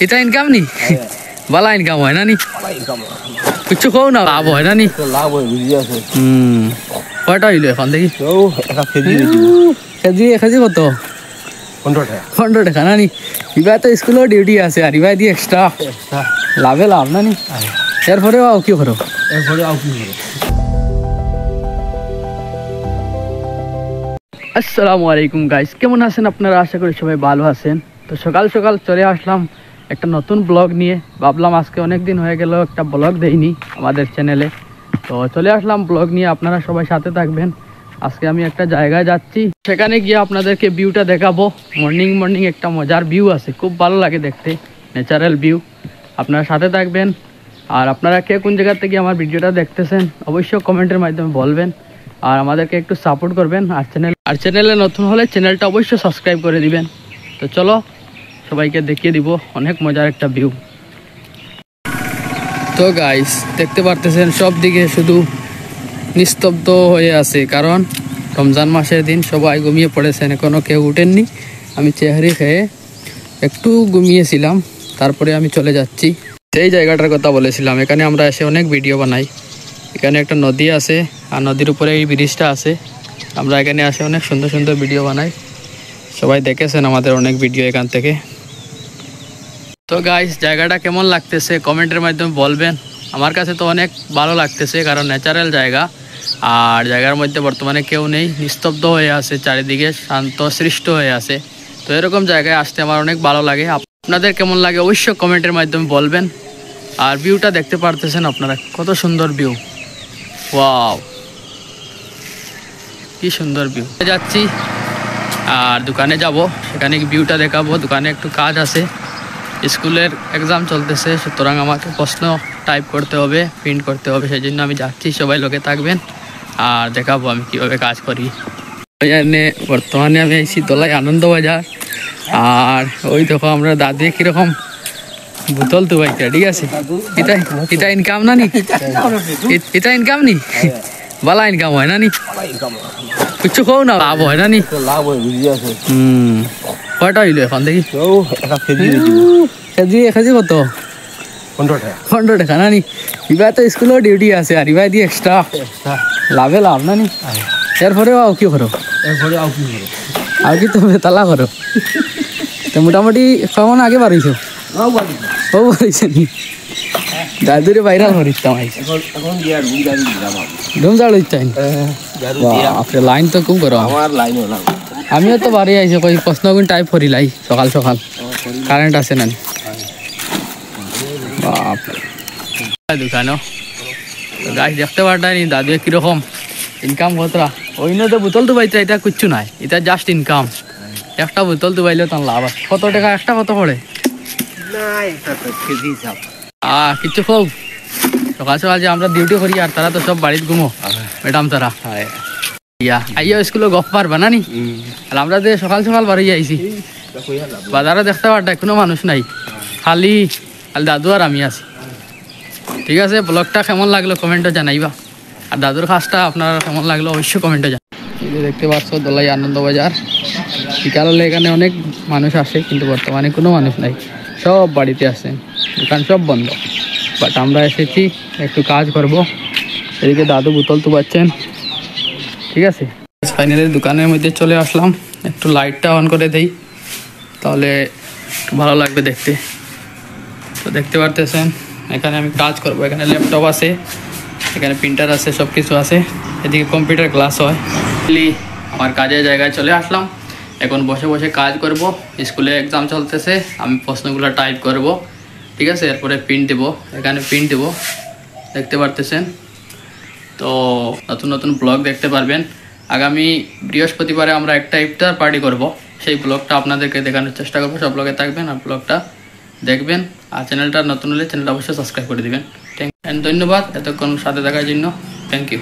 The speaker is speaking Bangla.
এটা ইনকাম নি বালা ইনকাম হয় না নি কিছু খাও না লাভ হয় না নি লাভ হয় বুঝি আছে কয়টা হইলো এখন দেখি কেজি কেজি কত 15 টাকা না নি ইবা তো স্কুলেও ডিউটি আছে আর ইবা দিয়ে এক্সট্রা লাভে লাভ না নি এরপরেও আও কি করো আসসালামু আলাইকুম গাইস, কেমন আছেন আপনারা? আশা করি সবাই ভালো আছেন। তো সকাল সকাল চলে আসলাম একটা নতুন ব্লগ নিয়ে। ভাবলাম আজকে অনেক দিন হয়ে গেল একটা ব্লগ দেইনি আমাদের চ্যানেলে, তো চলে আসলাম ব্লগ নিয়ে। আপনারা সবাই সাথে থাকবেন। আজকে আমি একটা জায়গায় যাচ্ছি, সেখানে গিয়ে আপনাদেরকে ভিউটা দেখাবো। মর্নিং একটা মজার ভিউ আছে, খুব ভালো লাগে দেখতে, ন্যাচারাল ভিউ। আপনারা সাথে থাকবেন। আর আপনারা কে কোন জায়গা থেকে আমার ভিডিওটা দেখতেছেন অবশ্যই কমেন্টের মাধ্যমে বলবেন। আর আমাদেরকে একটু সাপোর্ট করবেন। আর চ্যানেলে নতুন হলে চ্যানেলটা অবশ্যই সাবস্ক্রাইব করে দিবেন। তো চলো সবাইকে দেখিয়ে দিব অনেক মজার একটা ভিউ। তো গাইস দেখতে পারতেছেন সব দিকে শুধু নিস্তব্ধ হয়ে আছে, কারণ রমজান মাসের দিন সবাই ঘুমিয়ে পড়েছেন, এখনো কেউ উঠেননি। আমি চেহারি খেয়ে একটু ঘুমিয়েছিলাম, তারপরে আমি চলে যাচ্ছি। সেই জায়গাটার কথা বলেছিলাম, এখানে আমরা এসে অনেক ভিডিও বানাই। এখানে একটা নদী আছে আর নদীর উপরে এই ব্রিজটা আছে। আমরা এখানে আসে অনেক সুন্দর সুন্দর ভিডিও বানাই, সবাই দেখেছেন আমাদের অনেক ভিডিও এখান থেকে। তো গাইস জায়গাটা কেমন লাগতেছে কমেন্টের মাধ্যমে বলবেন। আমার কাছে তো অনেক ভালো লাগতেছে, কারণ ন্যাচারাল জায়গা। আর জায়গার মধ্যে বর্তমানে কেউ নেই, নিস্তব্ধ হয়ে আছে, চারিদিকে শান্ত সৃষ্ট হয়ে আছে। তো এরকম জায়গায় আসতে আমার অনেক ভালো লাগে। আপনাদের কেমন লাগে অবশ্যই কমেন্টের মাধ্যমে বলবেন। আর ভিউটা দেখতে পারতেছেন আপনারা, কত সুন্দর ভিউ। ওয়াও, কি সুন্দর ভিউ। যাচ্ছি আর দোকানে যাব, সেখানে ভিউটা দেখাবো। দোকানে একটু কাজ আছে, স্কুলের এক্সাম চলতেছে, সুতরাং আমাকে প্রশ্ন টাইপ করতে হবে, প্রিন্ট করতে হবে, সেই জন্য আমি যাচ্ছি। সবাই লোকে থাকবেন আর দেখাবো আমি কীভাবে কাজ করি। বর্তমানে আমি আইছি দোলাই আনন্দবাজার। আর ওই দেখো আমরা দাদি কীরকম বোতল তো ভাইটা, ঠিক আছে। এটা ইনকাম না নি, এটা ইনকাম নি বালা ইনকাম হয় না নি কিছু খাও না লাভ হয় না নি লাভ হয় বুঝি আছে কয়টা হইলো এখন দেখি কেজি কত 15 টাকা না নি ইবা তো স্কুলেও ডিউটি আছে আর ইবা দিয়ে এক্সট্রা লাভে লাভ না নি এরপরেও আও কি করো আর কি তুমি তালা করো। তো মোটামুটি কখন আগে বাড়িছো ও বাড়িছে নি দাদুরে ভাইরাল করিতাম ডুম জাড় ইচ্ছাই আপনার লাইন তো খুব করো। আমার লাইন আমিও তো বাড়ি আইছি, কই প্রশ্নগুলো টাইপ করি লাই সকাল সকাল, কারেন্ট আছে না দোকানো। তো গাছ দেখতে পারতানি দাদু কিরকম ইনকাম কতটা। ওই তো বোতল তো বাইতে, এটা কিচ্ছু নাই, এটা জাস্ট ইনকাম। একটা বোতল তো বাইলেও তার লাভ আছে। কত টাকা একটা কত পড়ে কিছু হোক। সকাল সকাল যে আমরা ডিউটি করি আর তারা তো সব বাড়িতে ঘুমো ম্যাডাম তারা আইয়া স্কুলে গপ পারবা না নি। আর আমরা যে সকাল সকাল বাড়ি যাইছি, বাজারে দেখতে পারতাম কোনো মানুষ নাই, খালি দাদু আর আমি আছি। ঠিক আছে, ব্লগটা কেমন লাগলো কমেন্টে জানাইবা। আর দাদুর কাজটা আপনার কেমন লাগলো অবশ্যই কমেন্টে জানাই। এই যে দেখতে পাচ্ছ দোলাই আনন্দবাজার, বিকাল হলে এখানে অনেক মানুষ আসে, কিন্তু বর্তমানে কোনো মানুষ নাই, সব বাড়িতে আসেন, দোকান সব বন্ধ। বাট আমরা এসেছি একটু কাজ করব। এদিকে দাদু বোতল তুবাচ্ছেন, ঠিক আছে। ফাইনালি দোকানের মধ্যে চলে আসলাম, একটু লাইটটা অন করে দেই, তাহলে একটু ভালো লাগবে দেখতে। তো দেখতে পারতেছেন এখানে আমি কাজ করব। এখানে ল্যাপটপ আছে, এখানে প্রিন্টার আছে, সব কিছু আছে। এদিকে কম্পিউটার ক্লাস হয়। আমার কাজের জায়গায় চলে আসলাম, এখন বসে বসে কাজ করব। স্কুলে এক্সাম চলতেছে, আমি প্রশ্নগুলো টাইপ করব, ঠিক আছে। এরপরে প্রিন্ট দেবো, এখানে প্রিন্ট দেবো, দেখতে পারতেছেন। তো নতুন নতুন ব্লগ দেখতে পারবেন। আগামী বৃহস্পতিবারে আমরা একটা ইফতার পার্টি করব, সেই ব্লগটা আপনাদেরকে দেখানোর চেষ্টা করবো। সব ব্লগে থাকবেন আর ব্লগটা দেখবেন। আর চ্যানেলটা নতুন হলে চ্যানেলটা অবশ্যই সাবস্ক্রাইব করে দেবেন। ধন্যবাদ এতক্ষণ সাথে থাকার জন্য, থ্যাংক ইউ।